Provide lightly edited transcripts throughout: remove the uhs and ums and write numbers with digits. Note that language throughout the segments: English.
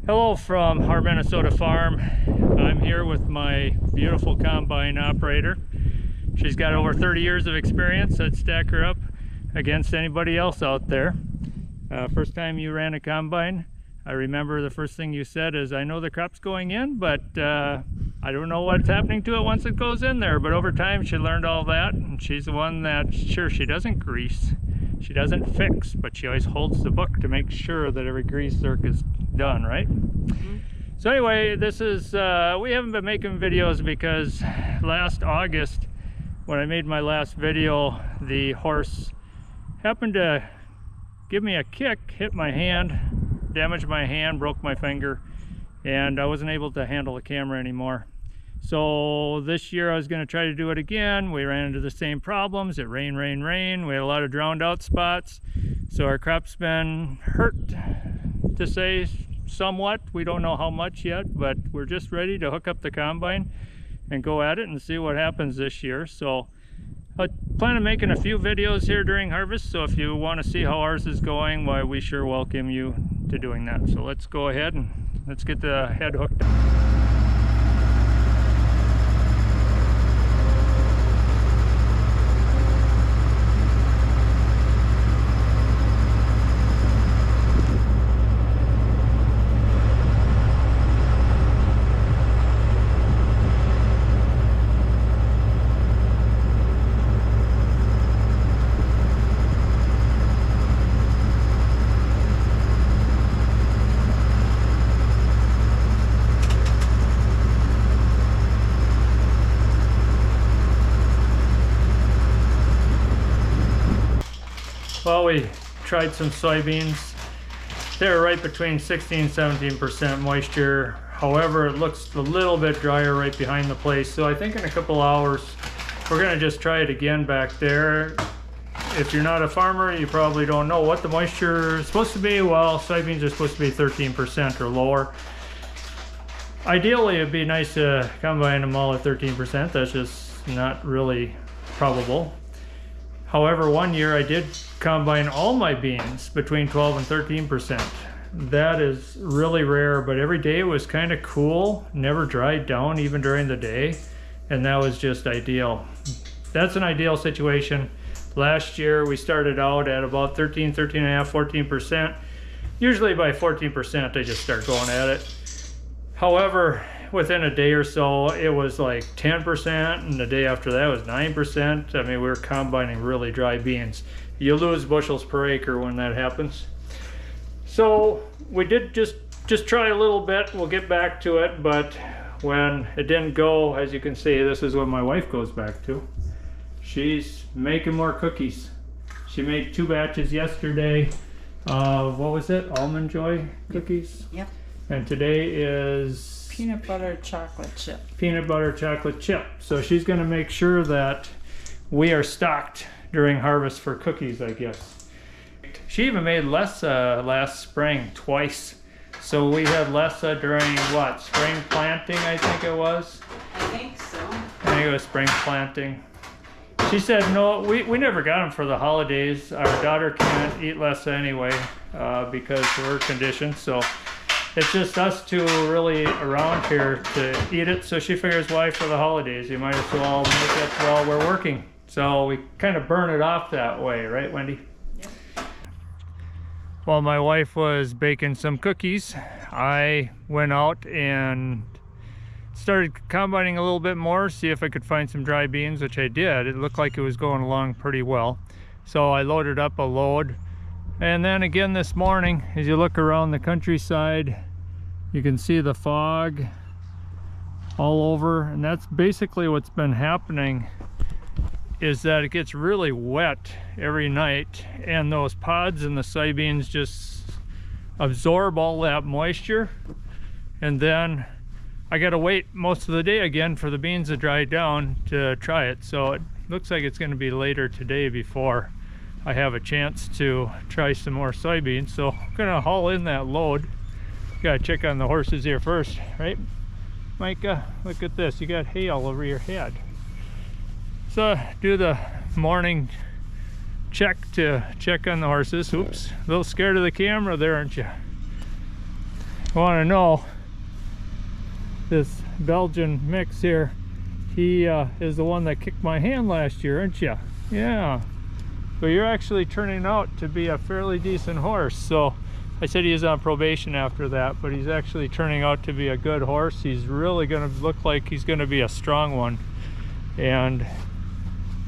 Hello from our Minnesota farm. I'm here with my beautiful combine operator. She's got over 30 years of experience. I'd stack her up against anybody else out there. First time you ran a combine, I remember the first thing you said is, I know the crop's going in, but I don't know what's happening to it once it goes in there. But over time she learned all that, and she's the one that, sure, she doesn't grease, she doesn't fix, but she always holds the book to make sure that every grease zerk is done, right? Mm-hmm. So anyway, this is, we haven't been making videos because last August, when I made my last video, the horse happened to give me a kick, hit my hand, damaged my hand, broke my finger, and I wasn't able to handle the camera anymore. So this year I was going to try to do it again. We ran into the same problems. It rained. We had a lot of drowned out spots. So our crop's been hurt, to say somewhat. We don't know how much yet, but we're just ready to hook up the combine and go at it and see what happens this year. So I plan on making a few videos here during harvest, so if you want to see how ours is going, why, we sure welcome you to doing that. So let's go ahead and let's get the head hooked up. Well, we tried some soybeans. They're right between 16 and 17% moisture. However, it looks a little bit drier right behind the place. So I think in a couple hours, we're gonna just try it again back there. If you're not a farmer, you probably don't know what the moisture is supposed to be. Well, soybeans are supposed to be 13% or lower. Ideally, it'd be nice to combine them all at 13%. That's just not really probable. However, one year I did combine all my beans between 12 and 13%. That is really rare, but every day it was kind of cool, never dried down even during the day, and that was just ideal. That's an ideal situation. Last year we started out at about 13 and a half, 14%. Usually by 14% I just start going at it. However, within a day or so it was like 10%, and the day after that was 9%. I mean, we were combining really dry beans. You lose bushels per acre when that happens. So we did just try a little bit. We'll get back to it, but when it didn't go, as you can see, this is what my wife goes back to. She's making more cookies. She made 2 batches yesterday of, what was it, Almond Joy cookies? Yep. And today is peanut butter chocolate chip. Peanut butter chocolate chip. So she's going to make sure that we are stocked during harvest for cookies, I guess. She even made Lessa last spring twice. So we had Lessa during what, spring planting, I think it was? I think so. I think it was spring planting. She said no, we never got them for the holidays. Our daughter can't eat Lessa anyway because of her condition. So it's just us two really around here to eat it. So she figures, why for the holidays? You might as well make it while we're working. So we kind of burn it off that way, right, Wendy? Yep. While my wife was baking some cookies, I went out and started combining a little bit more, see if I could find some dry beans, which I did. It looked like it was going along pretty well. So I loaded up a load. And then again this morning, as you look around the countryside, you can see the fog all over. And that's basically what's been happening, is that it gets really wet every night, and those pods in the soybeans just absorb all that moisture, and then I gotta wait most of the day again for the beans to dry down to try it. So it looks like it's going to be later today before I have a chance to try some more soybeans. So I'm gonna haul in that load. Gotta check on the horses here first, right, Micah? Look at this, you got hay all over your head. So do the morning check to check on the horses. Oops, a little scared of the camera there, aren't you? want to know, this Belgian mix here, he is the one that kicked my hand last year, aren't you? Yeah. But you're actually turning out to be a fairly decent horse. So I said he is on probation after that, but he's actually turning out to be a good horse. He's really going to look like he's going to be a strong one. And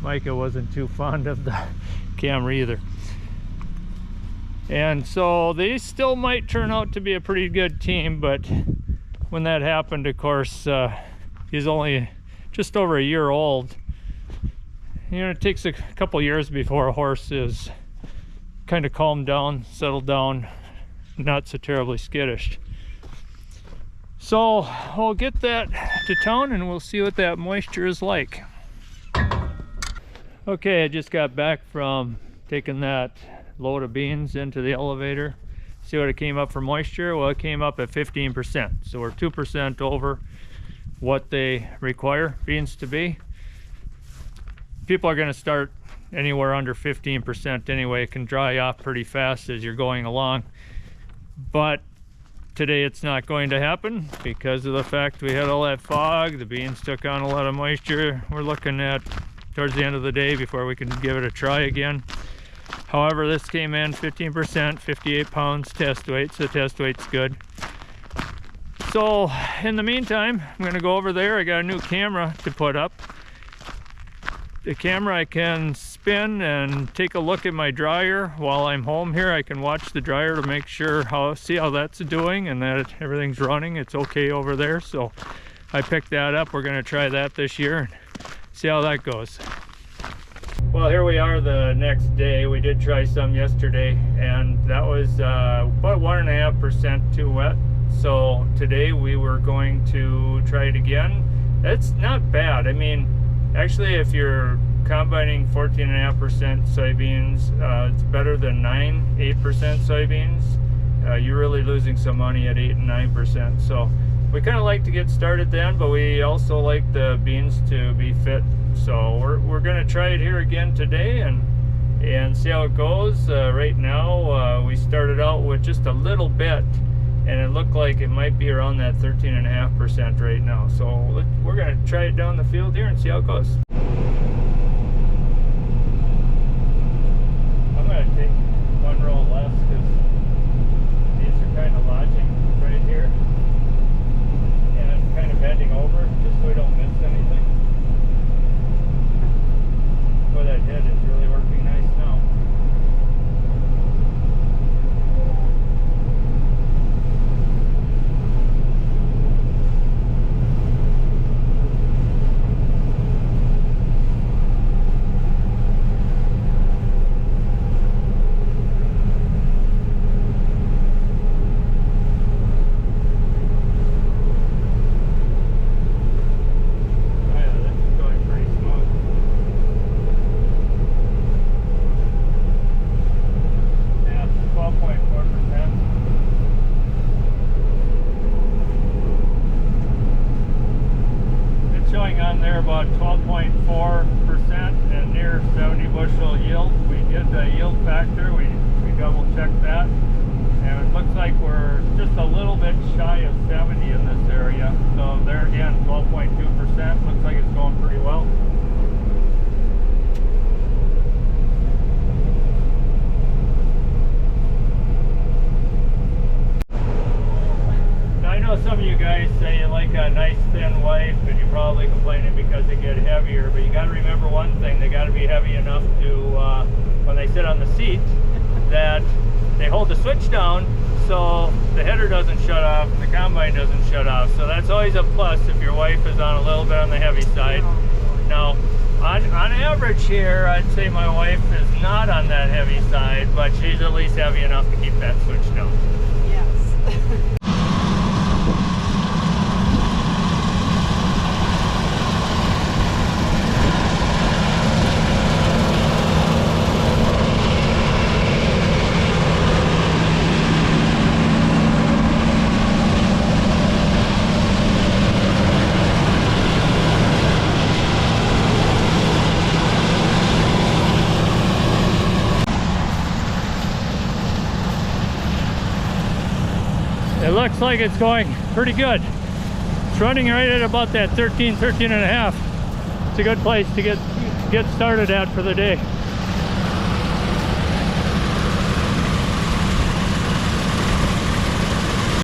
Micah wasn't too fond of the camera either. And so they still might turn out to be a pretty good team, but when that happened, of course, he's only just over a year old. You know, it takes a couple years before a horse is kind of calmed down, settled down, not so terribly skittish. So I'll get that to town and we'll see what that moisture is like. Okay, I just got back from taking that load of beans into the elevator. See what it came up for moisture? Well, it came up at 15%. So we're 2% over what they require beans to be. People are going to start anywhere under 15% anyway. It can dry off pretty fast as you're going along. But today it's not going to happen because of the fact we had all that fog. The beans took on a lot of moisture. We're looking at towards the end of the day before we can give it a try again. However, this came in 15%, 58 pounds test weight, so the test weight's good. So in the meantime, I'm going to go over there. I got a new camera to put up. The camera I can spin and take a look at my dryer while I'm home here. I can watch the dryer to make sure see how that's doing and that everything's running. It's okay over there. So I picked that up. We're going to try that this year and see how that goes. Well, here we are the next day. We did try some yesterday and that was about 1.5% too wet. So today we were going to try it again. That's not bad. I mean, actually, if you're combining 14.5% soybeans, it's better than 8% soybeans. You're really losing some money at 8 and 9%. So we kind of like to get started then, but we also like the beans to be fit. So we're going to try it here again today and see how it goes. Right now, we started out with just a little bit, and it looked like it might be around that 13.5% right now. So we're going to try it down the field here and see how it goes. I'm going to take one row left because these are kind of lodging right here. And I'm kind of bending over just so we don't miss anything. Boy, that head is really working nice now. About 12.4% and near 70 bushel yield. We did the yield factor, we double checked that, and it looks like we're just a little bit shy of 70 in this area. So there again, 12.2%, looks like it's going pretty well. I know some of you guys say you like a nice thin wife and you're probably complaining because they get heavier, but you got to remember one thing: they got to be heavy enough to, when they sit on the seat, that they hold the switch down so the header doesn't shut off and the combine doesn't shut off. So that's always a plus if your wife is on a little bit on the heavy side. Now, on average here, I'd say my wife is not on that heavy side, but she's at least heavy enough to keep that switch down. Yes. It looks like it's going pretty good. It's running right at about that 13 and a half. It's a good place to get started at for the day.